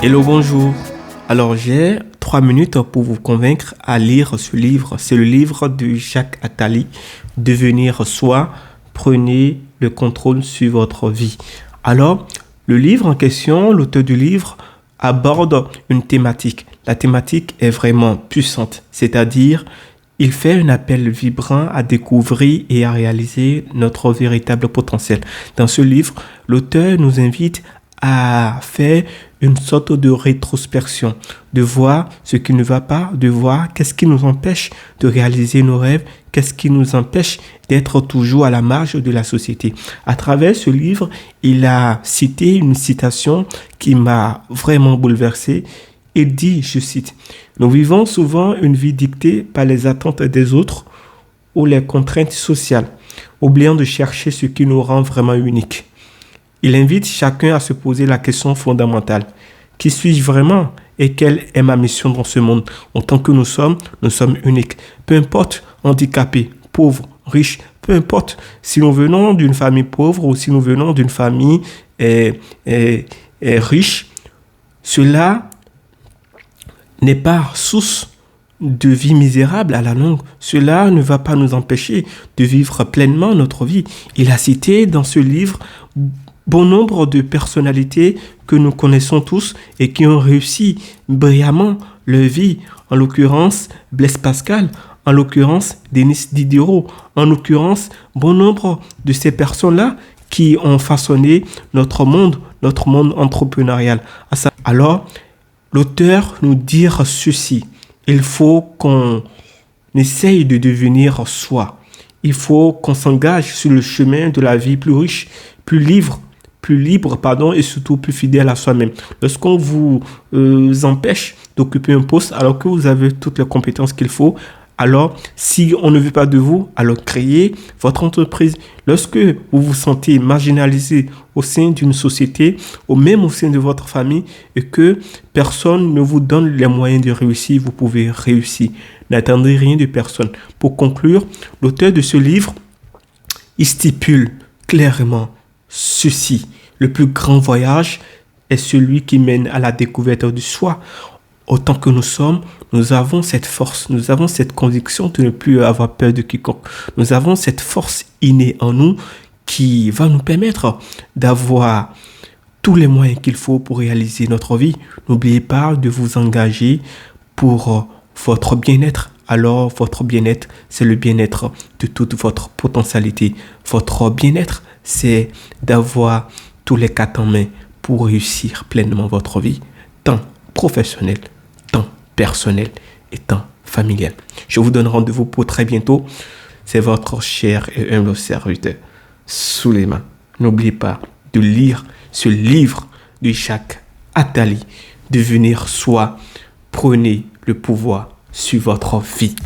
Hello, bonjour. Alors, j'ai 3 minutes pour vous convaincre à lire ce livre. C'est le livre de Jacques Attali, Devenir soi, prenez le contrôle sur votre vie. Alors, le livre en question, l'auteur du livre aborde une thématique. La thématique est vraiment puissante, c'est-à-dire il fait un appel vibrant à découvrir et à réaliser notre véritable potentiel. Dans ce livre, l'auteur nous invite à faire une sorte de rétrospection, de voir ce qui ne va pas, de voir qu'est-ce qui nous empêche de réaliser nos rêves, qu'est-ce qui nous empêche d'être toujours à la marge de la société. À travers ce livre, il a cité une citation qui m'a vraiment bouleversé. Il dit, je cite, « Nous vivons souvent une vie dictée par les attentes des autres ou les contraintes sociales, oubliant de chercher ce qui nous rend vraiment uniques. » Il invite chacun à se poser la question fondamentale. Qui suis-je vraiment et quelle est ma mission dans ce monde? En tant que nous sommes uniques. Peu importe, handicapés, pauvres, riches, peu importe si nous venons d'une famille pauvre ou si nous venons d'une famille riche, cela n'est pas source de vie misérable à la longue. Cela ne va pas nous empêcher de vivre pleinement notre vie. Il a cité dans ce livre bon nombre de personnalités que nous connaissons tous et qui ont réussi brillamment leur vie. En l'occurrence, Blaise Pascal, en l'occurrence, Denis Diderot, en l'occurrence, bon nombre de ces personnes-là qui ont façonné notre monde entrepreneurial. Alors, l'auteur nous dit ceci. Il faut qu'on essaye de devenir soi. Il faut qu'on s'engage sur le chemin de la vie plus riche, plus libre, et surtout plus fidèle à soi-même. Lorsqu'on vous empêche d'occuper un poste alors que vous avez toutes les compétences qu'il faut, alors si on ne veut pas de vous, alors créez votre entreprise. Lorsque vous vous sentez marginalisé au sein d'une société ou même au sein de votre famille et que personne ne vous donne les moyens de réussir, vous pouvez réussir. N'attendez rien de personne. Pour conclure, l'auteur de ce livre, il stipule clairement ceci. Le plus grand voyage est celui qui mène à la découverte de soi. Autant que nous sommes, nous avons cette force, nous avons cette conviction de ne plus avoir peur de quiconque. Nous avons cette force innée en nous qui va nous permettre d'avoir tous les moyens qu'il faut pour réaliser notre vie. N'oubliez pas de vous engager pour votre bien-être. Alors, votre bien-être, c'est le bien-être de toute votre potentialité. Votre bien-être, c'est d'avoir tous les cartes en main pour réussir pleinement votre vie, tant professionnelle, tant personnelle et tant familiale. Je vous donne rendez-vous pour très bientôt. C'est votre cher et humble serviteur, Souleymane. N'oubliez pas de lire ce livre de Jacques Attali, Devenir soi, prenez le pouvoir sur votre vie.